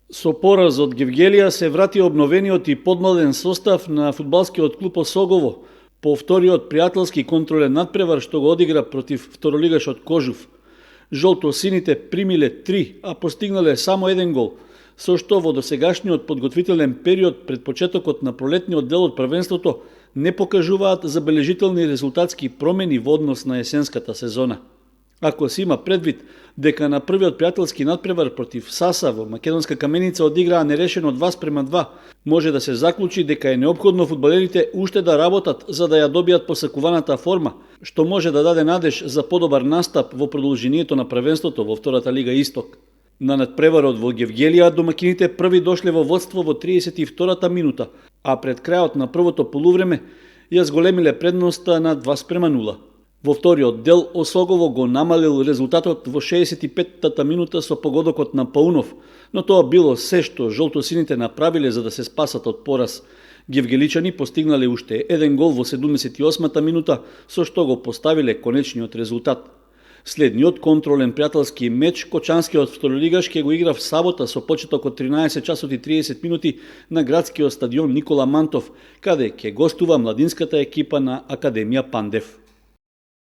Со пораз од Гевгелија се врати обновениот и подмладен состав на фудбалскиот клуб Осогово по вториот пријателски контролен надпревар што го одигра против второлигашот Кожув. Жолто-сините примиле 3, а постигнале само еден гол, со што во досегашниот подготвителен период пред почетокот на пролетниот дел од првенството не покажуваат забележителни резултатски промени во однос на есенската сезона. Ако се има предвид дека на првиот пријателски надпревар против Саса во Македонска Каменица одиграа нерешено 2:2, може да се заклучи дека е неопходно фудбалерите уште да работат за да ја добијат посакуваната форма, што може да даде надеж за подобар настап во продолжението на првенството во втората лига Исток. На надпреварот во Гевгелија домакините први дошле во водство во 32-та минута, а пред крајот на првото полувреме ја зголемиле предноста на 2:0. Во вториот дел Осогово го намалил резултатот во 65-та минута со погодокот на Паунов, но тоа било се што жолтосините направиле за да се спасат од пораз. Гевгеличани постигнале уште еден гол во 78-та минута, со што го поставиле конечниот резултат. Следниот контролен пријателски меч Кочанскиот второлигаш ќе го игра в сабота со почеток од 13 часот и 30 минути на градскиот стадион Никола Мантов, каде ќе гостува младинската екипа на Академија Пандев.